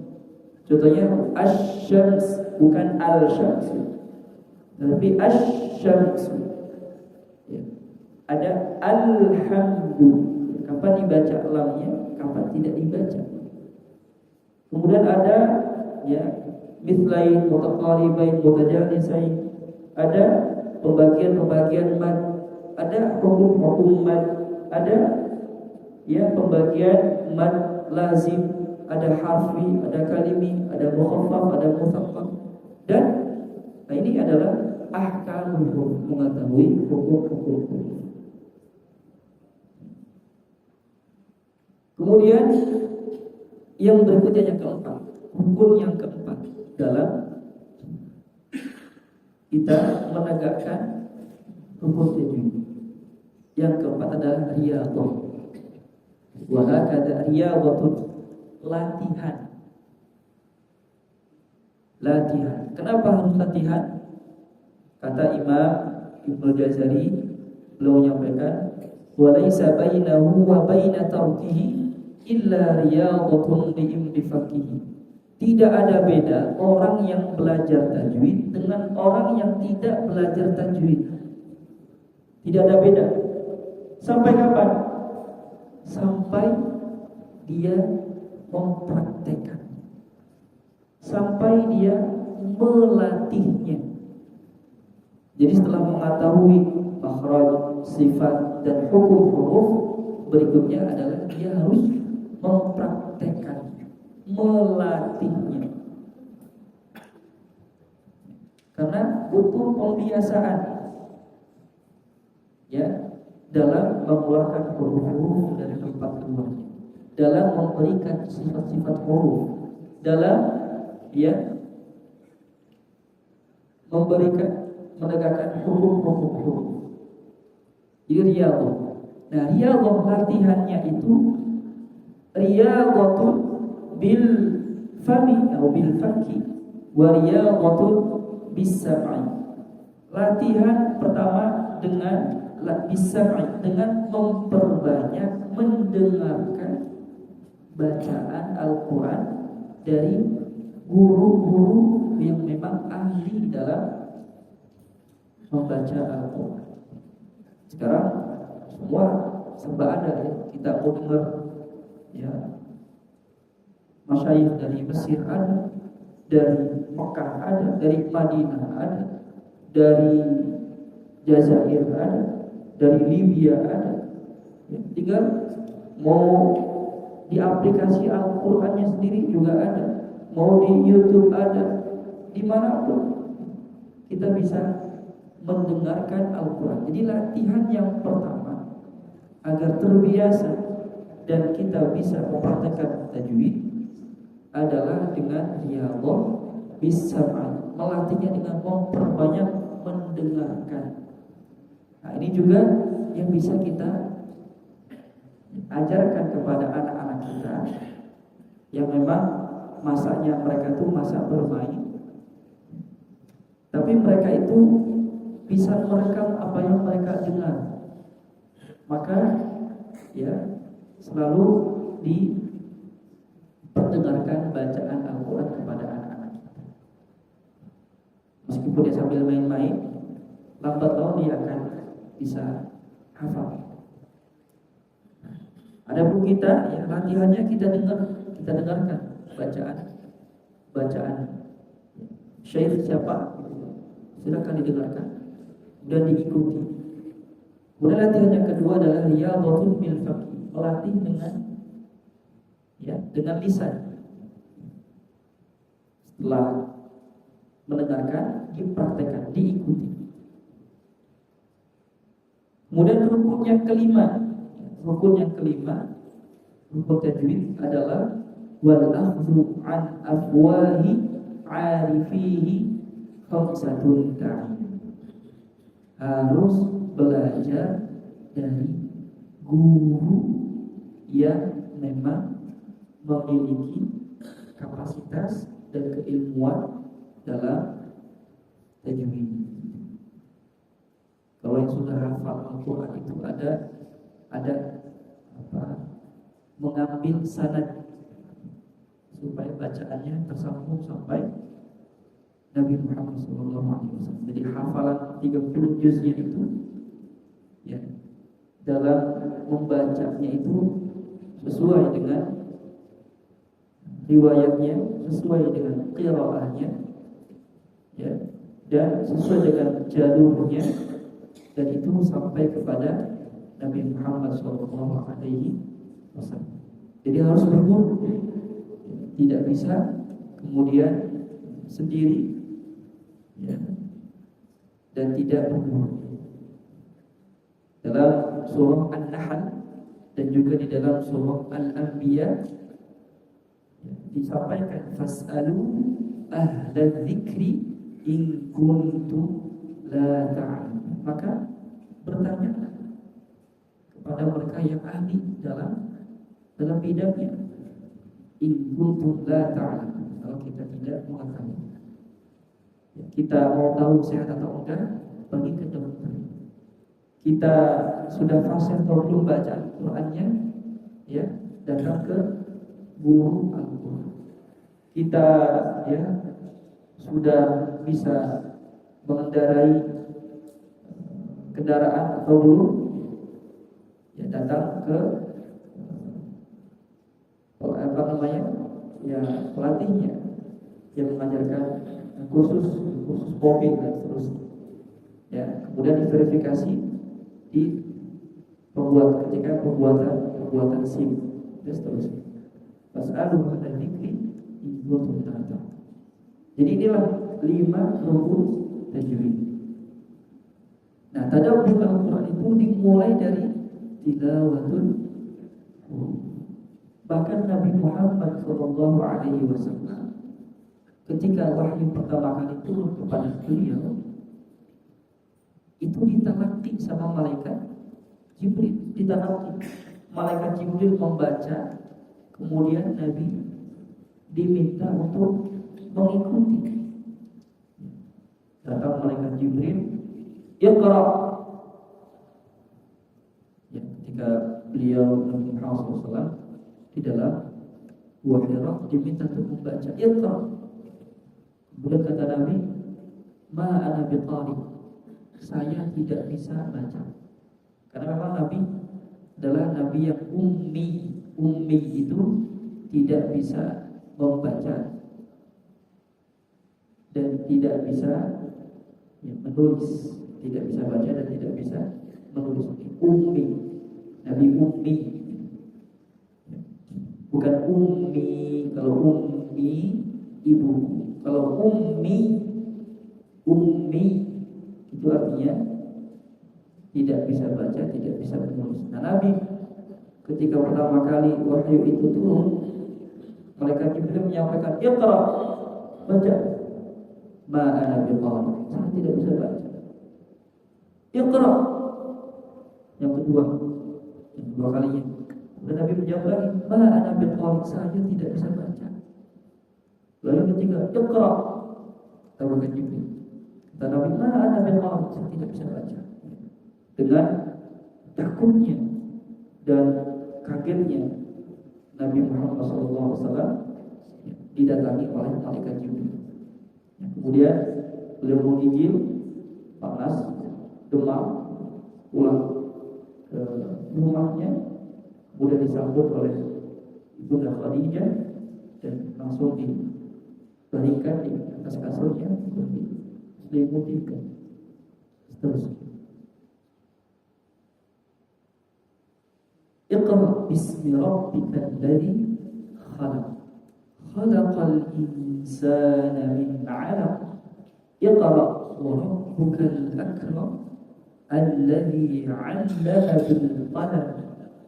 Contohnya asy-syams, bukan al-syams, tapi asy-syams. Ya. Ada alhamdu, kapan dibaca lamnya, kapan tidak dibaca. Kemudian ada ya mithlain, mutaqaribain, mutajanisain, ada pembagian-pembagian mad, ada hukum-hukum mad, ada ya pembagian mad lazim, ada harfi, ada kalimi, ada mukhaffaf, ada mutsaqqal. Dan ini adalah ahkamul huruf, mengetahui hukum-hukum huruf. Kemudian yang berikutnya yang keempat, hukum yang keempat dalam kita menegakkan hukum tajwid. Yang keempat adalah riyadhah. Wa hakadha riyadhatun, latihan. Latihan. Kenapa harus latihan? Kata Imam Ibnu Jazari, beliau menyampaikan, wa laisa bainahu wa baina tarkihi illa riyadhatun liimtifaqihi. Tidak ada beda orang yang belajar tajwid dengan orang yang tidak belajar tajwid. Tidak ada beda. Sampai kapan? Sampai dia mempraktekkan, sampai dia melatihnya. Jadi setelah mengetahui makhraj, sifat dan hukum huruf, berikutnya adalah dia harus mempraktekkannya, melatihnya. Karena butuh pembiasaan ya dalam mengeluarkan huruf-huruf dari tempat keluarnya, dalam memberikan sifat-sifat huruf, dalam ya memberikan, menegakkan hukum-hukum huruf. Jadi riyadhah. Nah, riyadhah latihannya itu riyadhatun bil fami atau bil fakki wa riyadhatun bis sam'i. Latihan pertama dengan bis-sam'i, dengan memperbanyak mendengarkan bacaan Al-Quran dari guru-guru yang memang ahli dalam membaca Al-Quran. Sekarang semua serba ada ya, kita mau dengar ya masyayikh dari Mesir ada, dari Mekah ada, dari Madinah ada, dari Jazair ada, dari Libya ada. Ya, tinggal mau di aplikasi Al-Qur'annya sendiri juga ada, mau di YouTube ada, dimanapun kita bisa mendengarkan Al-Quran. Jadi latihan yang pertama agar terbiasa dan kita bisa mempraktekkan tajwid adalah dengan riyadhah bis-sam'i, melatihnya dengan memperbanyak mendengarkan. Nah, ini juga yang bisa kita ajarkan kepada anak-anak kita yang memang masanya mereka tuh masa bermain, tapi mereka itu bisa merekam apa yang mereka dengar. Maka ya selalu diperdengarkan bacaan Al-Quran kepada anak-anak kita. Meskipun dia sambil main-main, lambat laun dia akan bisa hafal. Adapun kita, ya latihannya kita dengarkan bacaan Syekh siapa, silakan didengarkan dan diikuti. Kemudian latihan yang kedua adalah riyadhatul bil faqih, melatih dengan lisan. Setelah mendengarkan, dipraktekkan, diikuti. Kemudian rukun yang kelima, rukun tajwid adalah wal akhdhu an afwahi 'arifihi khamsatun ta'in. Harus belajar dari guru yang memang memiliki kapasitas dan keilmuan dalam tajwid. Kalau yang sudah hafal Al-Quran itu ada mengambil sanad supaya bacaannya tersambung sampai Nabi Muhammad SAW. Jadi hafalan 30 juznya itu, ya, dalam membacanya itu sesuai dengan riwayatnya, sesuai dengan qiraahnya, ya, dan sesuai dengan jalurnya, dan itu sampai kepada Nabi Muhammad SAW. Jadi harus berguru, tidak bisa kemudian sendiri, ya, dan tidak berguru. Dalam surah An-Nahl dan juga di dalam surah Al-Anbiya, ya, disampaikan fas'alu ahla dzikri in kuntum la ta'lamun. Maka bertanya kepada mereka yang ahli dalam bidangnya. In kuntum la ta'lamun, kalau kita tidak mengetahui. Ya, kita mau tahu sehat atau enggak, pergi ke dokter. Kita sudah fasih atau belum baca Al-Qur'annya, ya, datang ke guru Al-Qur'an. Kita, ya, sudah bisa mengendarai kendaraan atau belum, ya, datang ke pelatihnya yang mengajarkan kursus mobil dan seterusnya. Ya, kemudian diverifikasi di ketika pembuatan SIM dan seterusnya. Fas'alu ahla dzikri in kuntum la ta'lamun. Jadi inilah 5 rukun tajwid. Nah, tadabbur Al-Quran itu dimulai dari tilawatul Quran. Bahkan Nabi Muhammad SAW ketika wahyu pertama kali turun kepada beliau, itu ditalaki sama malaikat Jibril. Malaikat Jibril membaca, kemudian Nabi diminta untuk mengikuti. Datang malaikat Jibril, Iqra. Ya, ketika beliau Nabi Muhammad SAW di dalam Gua Hira diminta untuk membaca, Iqra. Kemudian kata Nabi, Ma ana biqari, saya tidak bisa baca. Karena memang Nabi adalah Nabi yang ummi itu tidak bisa membaca dan tidak bisa menulis, tidak bisa baca dan tidak bisa menulis. Ummi, Nabi ummi, bukan ummi. Kalau ummi ibu, kalau ummi itu artinya tidak bisa baca, tidak bisa menulis. Nah, Nabi ketika pertama kali wahyu itu turun, malaikat Jibril menyampaikan, "Iqra," baca. Ma ana biqari, saya tidak bisa baca. Iqra, yang kedua kalinya. Dan Nabi menjawab lagi, "Ma ana biqari," saya tidak bisa baca. Lalu ketiga, "Iqra," kata malaikat Jibril. Kata Nabi, "Ma ana biqari," saya tidak bisa baca. Dengan takutnya dan kagetnya Nabi Muhammad SAW didatangi oleh malaikat Jibril. Kemudian beliau menggigil, panas, demam, pulang ke rumahnya. Kemudian disambut oleh Ibunda Khadijah dan langsung diberikan di atas kasurnya, diselimuti seterusnya. Iqra bismi rabbikal ladzi khalaq, khalaqal insana min 'alaq, iqra wa rabbukal akram, alladzi 'allama bil qalam,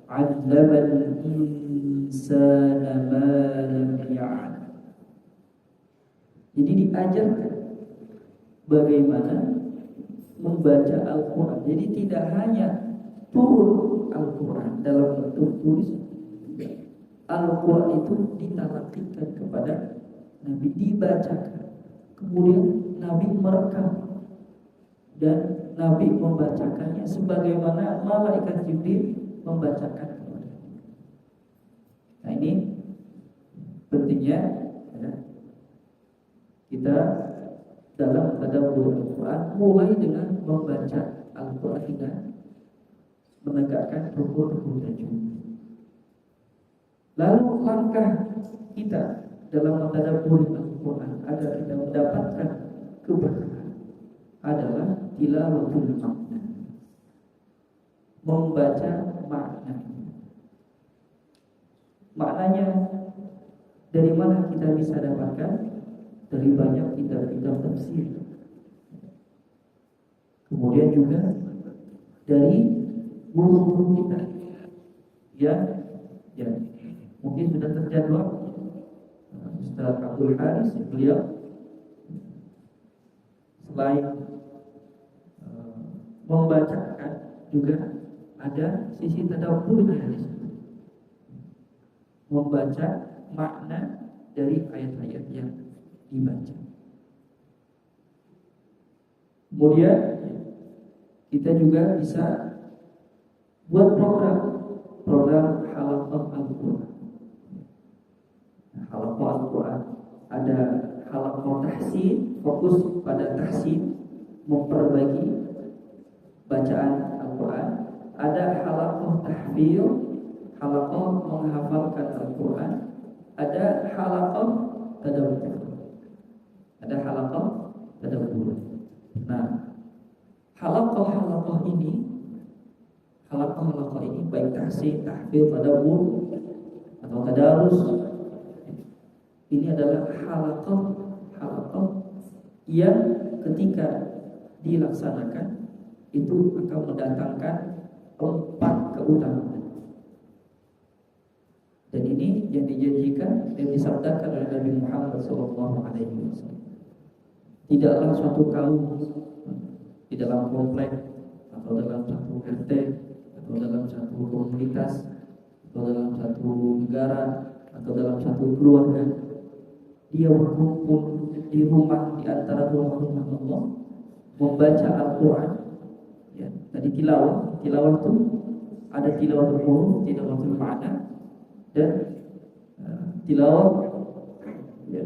'allamal insana ma lam ya'lam. Jadi diajarkan bagaimana membaca Al-Quran. Jadi tidak hanya turun Al-Quran dalam bentuk tulis, Al-Quran itu ditalakikan kepada Nabi, dibacakan. Kemudian Nabi merekam dan Nabi membacakannya sebagaimana malaikat Jibril membacakan kepada Nabi. Nah, ini pentingnya ya, kita dalam tadabbur Al-Quran mulai dengan membaca Al-Quran dengan menegakkan rukun-rukun tajwid. Lalu langkah kita dalam mentadabbur Al-Quran agar kita mendapatkan keberkahan adalah tilawatul makna, membaca makna. Maknanya dari mana kita bisa dapatkan? Dari banyak kitab-kitab tafsir. Kemudian juga dari guru-guru kita yang mungkin sudah terjadwal. Ustaz Abdul Haris, beliau selain membacakan juga ada sisi tadabburnya di situ, membaca makna dari ayat-ayat yang dibaca. Kemudian kita juga bisa buat program halaqah Al-Quran. Halaqah Al-Quran, ada halaqah tahsin, fokus pada tahsin, memperbaiki bacaan Al-Quran. Ada halaqah tahfidz, halaqah menghafalkan Al-Quran. Ada halaqah tadabbur. Ada halaqah tadabbur. Nah, halaqah ini baik tahsin, tahfidz, tadabbur atau tadarus, ini adalah halaqah yang ketika dilaksanakan itu akan mendatangkan 4 keutamaan. Dan ini yang dijanjikan dan disabdakan oleh Nabi Muhammad SAW. Tidaklah suatu kaum di dalam komplek atau dalam satu RT atau dalam satu komunitas atau dalam satu negara atau dalam satu keluarga, dia berkumpul di rumah, di antara rumah-rumah Allah, membaca Al-Quran. Ya, tadi tilawah itu ada tilawatul huruf, tilawatul ma'na, dan tilawah ya,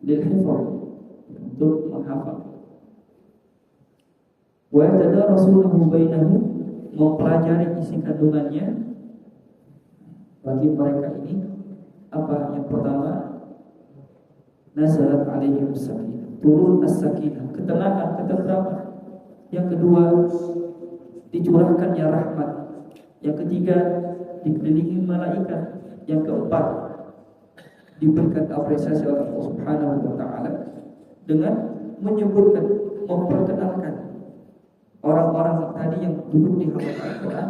lil hifz, untuk menghafal. Wa yatadarasunahu bainahum, mempelajari isi kandungannya bagi mereka ini. Apa yang pertama? Nazalat alaihim sakinah, turun as-sakinah, ketenangan, ketentraman. Yang kedua, dicurahkannya rahmat. Yang ketiga, dikelilingi malaikat. Yang keempat, diberikan apresiasi oleh Allah Subhanahu wa taala dengan menyebutkan, memperkenalkan orang-orang tadi yang duduk di halaman Al-Quran,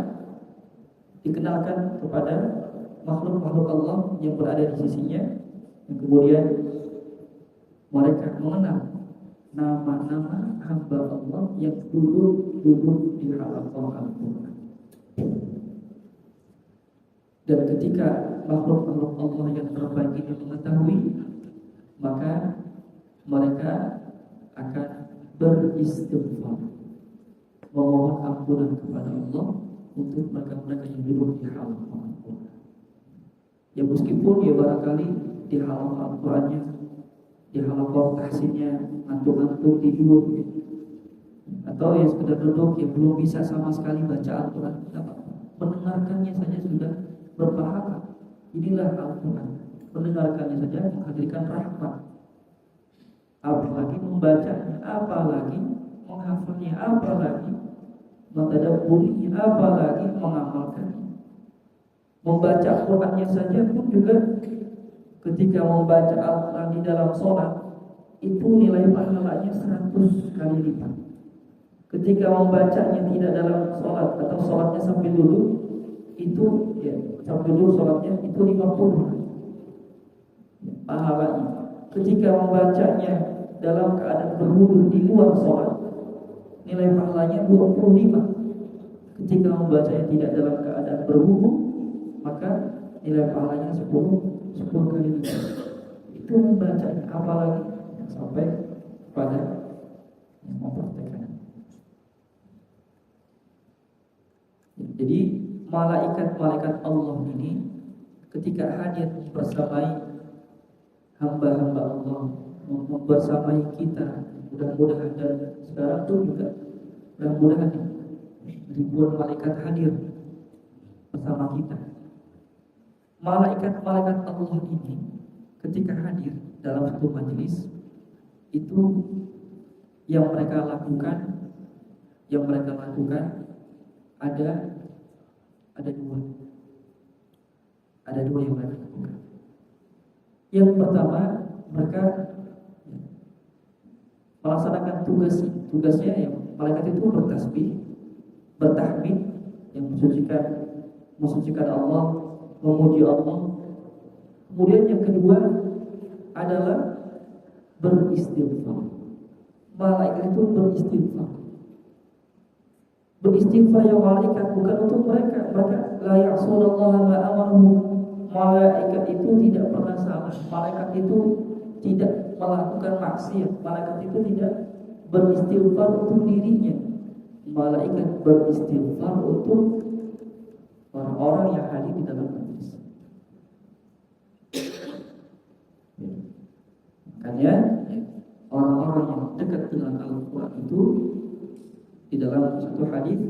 dikenalkan kepada makhluk-makhluk Allah yang berada di sisinya, dan kemudian mereka mengenal nama-nama hamba Allah yang duduk di halaman Al-Quran. Dan ketika makhluk-makhluk Allah yang terbaik ini mengetahui, maka mereka akan beristighfar, memohon ampunan kepada Allah untuk mereka-mereka yang duduk di halaman Al-Quran. Ya meskipun ya barangkali di halaman Al-Qurannya, di halaman tahsinnya ngantuk-ngantuk tidur, atau ya sekedar duduk yang belum bisa sama sekali baca Al-Quran, mendengarkannya saja sudah berpahala. Inilah Al-Quran, mendengarkannya saja menghadirkan rahmat, apalagi membacanya, apalagi menghafalnya, apalagi mentadabburinya, apalagi mengamalkannya. Membaca Qurannya saja pun juga, ketika membaca Al-Quran di dalam sholat, itu nilai pahalanya 100 kali lipat. Ketika membacanya tidak dalam sholat atau sholatnya sambil duduk, itu ya sambil duduk sholatnya itu 50 pahalanya. Ketika membacanya dalam keadaan berwudu di luar sholat, nilai pahalanya 25. Ketika membacanya tidak dalam keadaan berwudu, maka nilai pahalanya 10 kali lipat. Itu membacanya, apalagi yang sampai pada yang mempraktekannya. Jadi malaikat-malaikat Allah ini ketika hadir bersamai hamba-hamba Allah, bersamai kita, mudah-mudahan, dan sekarang itu juga mudah-mudahan ribuan malaikat hadir bersama kita. Malaikat-malaikat Allah ini ketika hadir dalam satu majelis, itu yang mereka lakukan ada dua yang mereka lakukan. Yang pertama, mereka melaksanakan tugasnya yang malaikat itu bertasbih, bertahmid, yang mensucikan Allah, memuji Allah. Kemudian yang kedua adalah beristighfar. Malaikat itu beristighfar. Beristighfar yang malaikat bukan untuk mereka. Mereka la ya'sunallaha ma amaruhu. Malaikat itu tidak pernah salah. Malaikat itu tidak melakukan maksiat. Malaikat itu tidak beristighfar untuk dirinya. Malaikat beristighfar untuk orang-orang yang hadir di dalam majlis. Makanya orang-orang yang dekat dengan Al-Quran itu, di dalam satu hadis,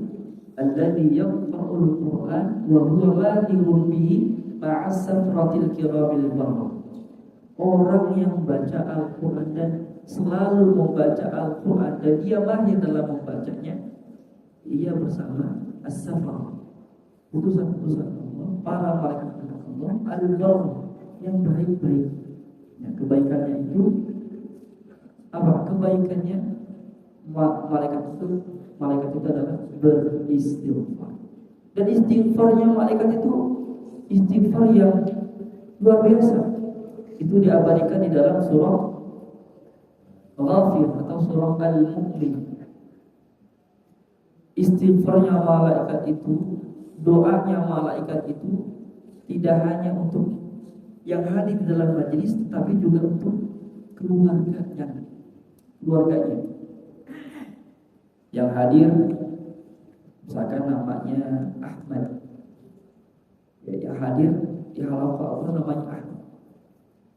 alladzi yaqra'ul Qur'an wa huwa mahirun bihi ma'as safratil kiramil barrah. Orang yang baca Al-Quran dan selalu membaca Al-Quran dan dia mahir dalam membacanya, ia bersama as-safar, utusan-utusan Allah, para malaikat Allah, al-barrah, yang baik-baik. Ya, kebaikannya itu apa? Kebaikannya malaikat itu adalah beristighfar. Dan istighfarnya malaikat itu istighfar yang luar biasa. Itu diabadikan di dalam surah Ghafir atau surah Al-Mu'min. Istighfarnya malaikat itu, doanya malaikat itu tidak hanya untuk yang hadir di dalam majelis, tetapi juga untuk keluarganya. Yang hadir, misalkan namanya Ahmad, ya, yang hadir di halaqah Allah namanya Ahmad,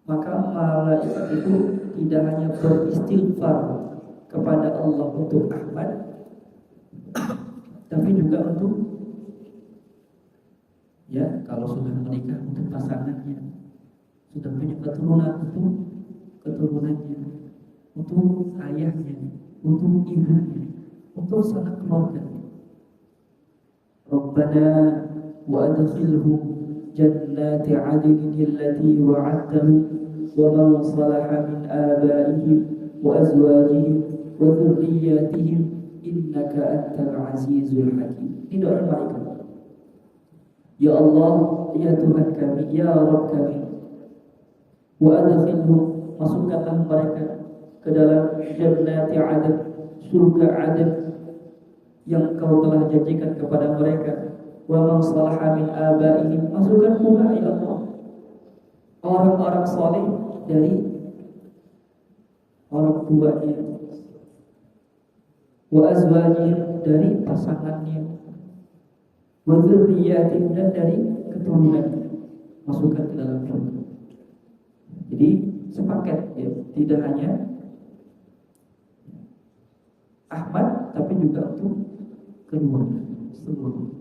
maka malaikat itu tidak hanya beristighfar kepada Allah untuk Ahmad, tapi juga untuk, ya, kalau sudah menikah untuk pasangannya, sudah punya keturunan untuk keturunannya, untuk ayahnya, untuk ibunya, untuk sanak keluarga. Rabbana wa adkhilhum jannati 'adnin allati wa'adtahum wa man salaha min abaihim wa azwajihim wa dhurriyyatihim innaka antal azizul hakim. Ini doa malaikat. Ya Allah, ya Tuhan kami, ya Rabb kami, wa adkhilhum, masukkanlah mereka ke dalam jannati 'adn, surga 'adn yang Kau telah janjikan kepada mereka. Wa man salaha min abaihim, masukkan pula ya Allah orang-orang saleh dari orang tuanya, wa azwajihim, dari pasangannya, wa dzurriyyatihim, dan dari keturunannya, masukkan ke dalam surga. Jadi sepaket ya, tidak hanya Ahmad tapi juga untuk kedua seluruh.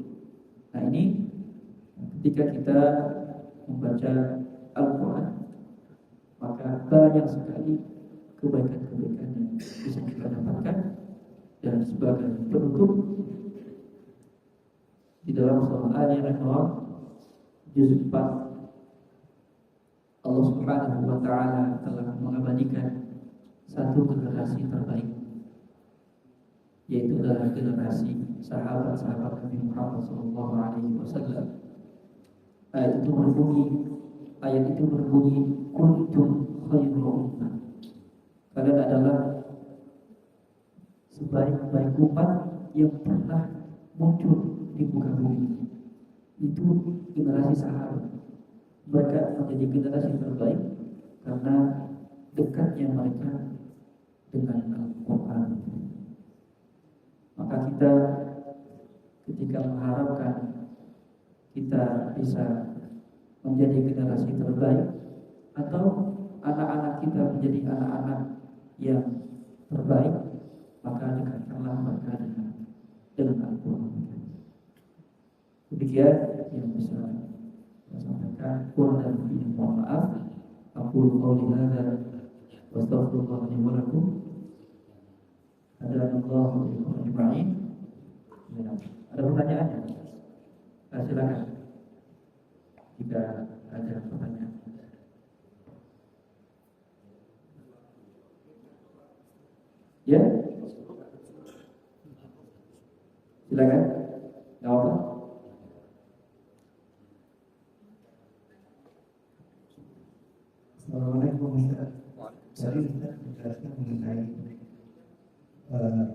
Nah ini ketika kita membaca Al-Quran, maka banyak sekali kebaikan-kebaikan yang bisa kita dapatkan. Dan sebagai penutup, di dalam surah Al-Imran juz 4, Allah Subhanahu wa taala telah mengabadikan satu generasi terbaik, yaitu adalah generasi sahabat-sahabat Nabi Muhammad SAW. Ayat itu berbunyi kuntum khairu ummah, kalian adalah sebaik-baik umat yang pernah muncul di muka bumi. Itu generasi sahabat. Mereka menjadi generasi terbaik karena dekatnya mereka dengan Al-Quran. Maka kita ketika mengharapkan kita bisa menjadi generasi terbaik, atau anak-anak kita menjadi anak-anak yang terbaik, maka dekatkanlah mereka dengan Al-Quran. Demikian yang bisa saya sampaikan. Kurang dan lebihnya mohon maaf. Aku qouli hadza wa astaghfirullah li wa lakum. Hadanallahu wa ajma'in. Ada pertanyaan? Silakan. Jika ada pertanyaan. Ya? Silakan. Enggak apa? Assalamualaikum Ustaz. Tadi Ustaz menjelaskan mengenai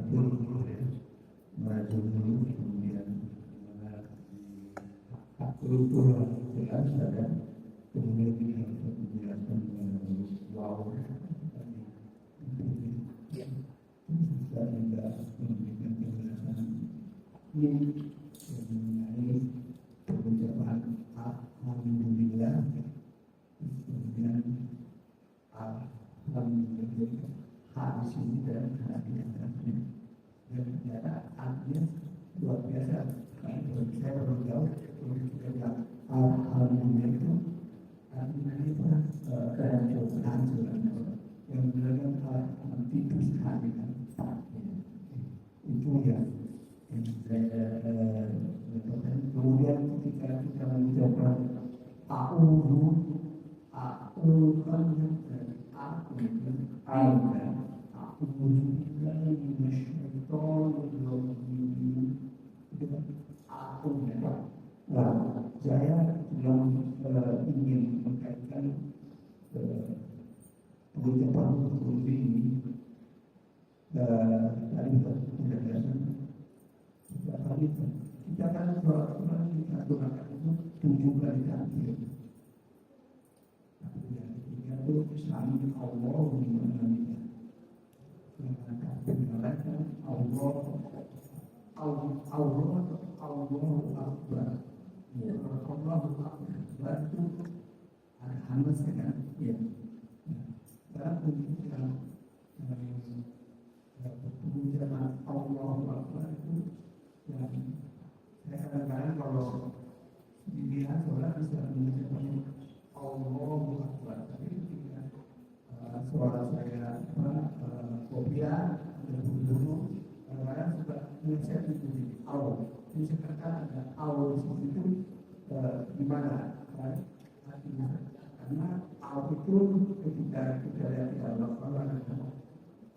guru-guru ya, maju dulu kemudian kultur jelas ada, kemudian kita menjelaskan mengenai wow bisa tidak memberikan penjelasan ini mengenai pengucapan alhamdulillah, kemudian alhamdulillah hadis ini dan hadis dan ternyata artinya luar biasa. Saya baru tahu alhamdulillah itu artinya itu kehancuran yang menyebabkan tipis hati itu ya. Kemudian ketika kita mengucapkan aku kan aku saya yang ingin mengkaitkan pengucapan untuk ini dari penjelasan kita kan sholat kita doakan itu 7 kali takbir. Yang ketiga itu sami Allah mengenai mengatakan Allah Allahu Akbar. Allahu Akbar itu Hamas kan? Ya. Dan ketika pengucapan Allahu Akbar itu yang saya kadang-kadang kalau dilihat sholat bisa mengucapkan Allahu Akbar, tapi ketika suara saya ada awal di situ itu gimana kan? Artinya karena awal itu ketika kita lihat di dalam Al-Quran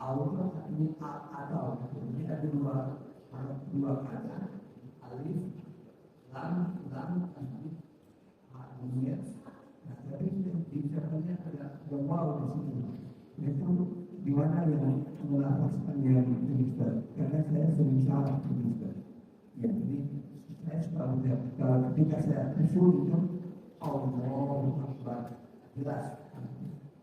awal itu artinya atau jadi ada dua kata alif lam alif alif. Nah, tapi di dalamnya ada waw di situ. Itu di mana yang melafazkan yang itu Ustaz? Karena saya sering salah itu Ustaz. Ya, jadi saya selalu lihat ketika saya usul itu Allahu Akbar jelas.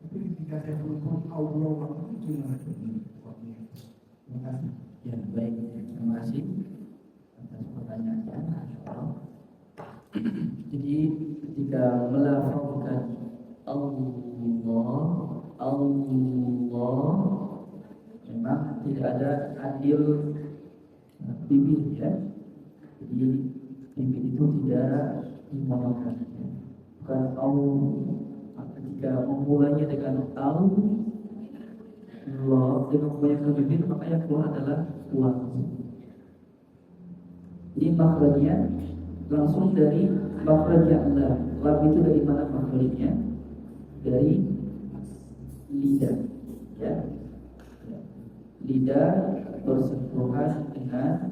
Tapi ketika saya usul Allahu Akbar itu gimana? Terima kasih. Ya, baik. Terima kasih atas pertanyaannya. Jadi ketika melafazkan Allah memang tidak ada adil bibir ya. Jadi bibir itu tidak dimonokan. Bukan ketika memulainya dengan Allah dengan memulaikan bibir maka yang keluar adalah uang. Jadi makhrajnya langsung dari makhrajnya lam. Lam itu dari mana makhrajnya? Dari lidah, ya. Lidah bersentuhan dengan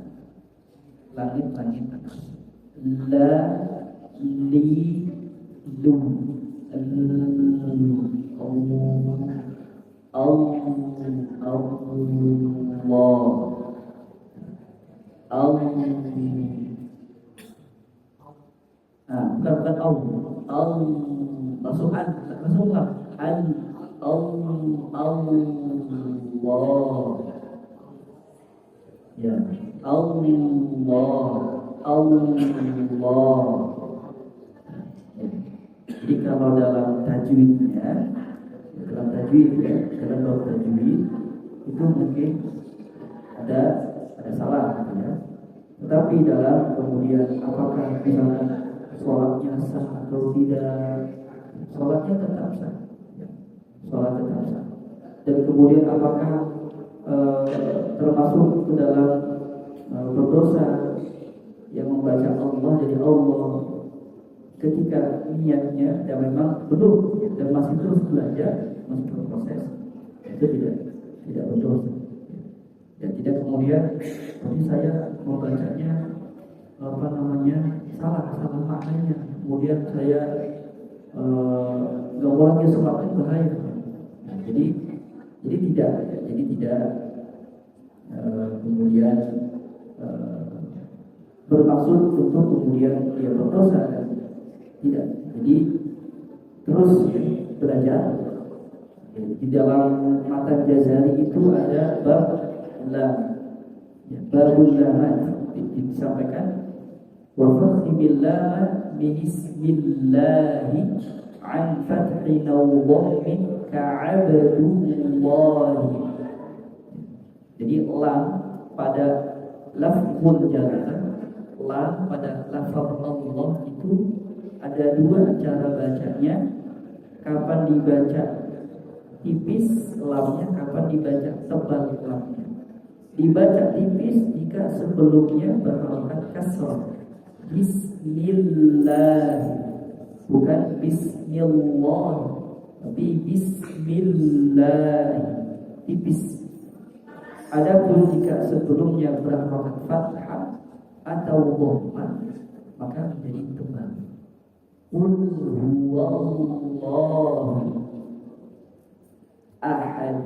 langit-langit atas. La li lu bukan langsung Allah ya Allah. Jadi kalau dalam tajwidnya, dalam tajwid itu mungkin ada salah gitu ya. Tetapi dalam kemudian apakah misalnya sholatnya sah atau tidak, sholatnya tetap sah, ya. Sholat tetap sah. Dan kemudian apakah termasuk ke dalam berdosa yang membaca Allah jadi Allah ketika niatnya dan memang belum dan masih terus belajar, masih berproses, itu tidak berdosa. Dan tidak kemudian tapi saya membacanya salah maknanya, kemudian saya nggak mau lagi semakin bahaya. Nah, jadi tidak kemudian bermaksud untuk kemudian dia berdosa, tidak. Jadi terus belajar. Di dalam matan Jazari itu ada bab lam, ya, babul lamat disampaikan wa fakhimillah min ismillahi an fathi nawdhammin ka'abdullah. Jadi lam pada lafzul jalalah, lam pada lafaz Allah itu ada dua cara bacanya. Kapan dibaca tipis lamnya, kapan dibaca tebal lamnya. Dibaca tipis jika sebelumnya berharokat kasrah. Bismillah, bukan bismillah, tapi bismillah, tipis. Adapun jika sebelumnya berharokat fathah atau dhammah maka menjadi tebal. Qul huwallahu ahad,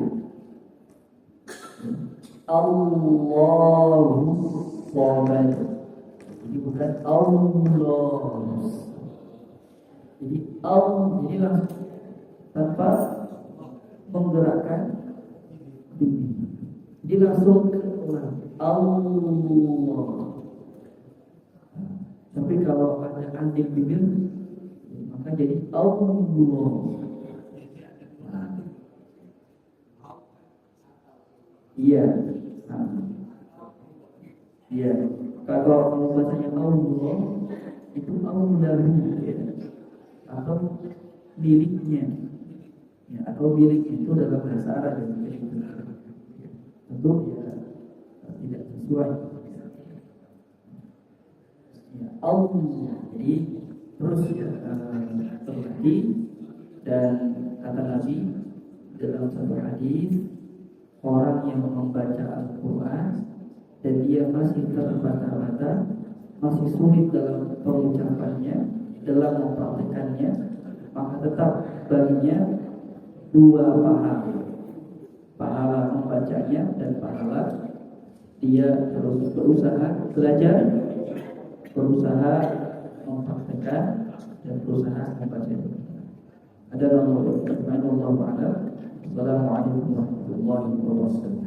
Allahu samad. Jadi bukan Allah. Jadi jadi langsung tanpa menggerakkan bibir. Jadi langsung Allah. Tapi kalau ada antik bibir maka jadi Allah. Iya. Iya. Kalau kamu bacanya Allah itu Allahu ya. Atau miliknya. Ya, atau miliknya itu dalam bahasa Arab ya. Tentu ya tidak sesuai. Ya. Allah. Jadi terus ya terjadi. Dan kata Nabi dalam satu hadis, orang yang membaca Al-Quran dan dia masih terbata-bata, masih sulit dalam pengucapannya, dalam mempraktekannya, maka tetap baginya dua pahala membacanya dan pahala dia terus berusaha belajar, berusaha mempraktekkan, dan berusaha membaca. Ada nomor Allah. Assalamualaikum warahmatullahi wabarakatuh.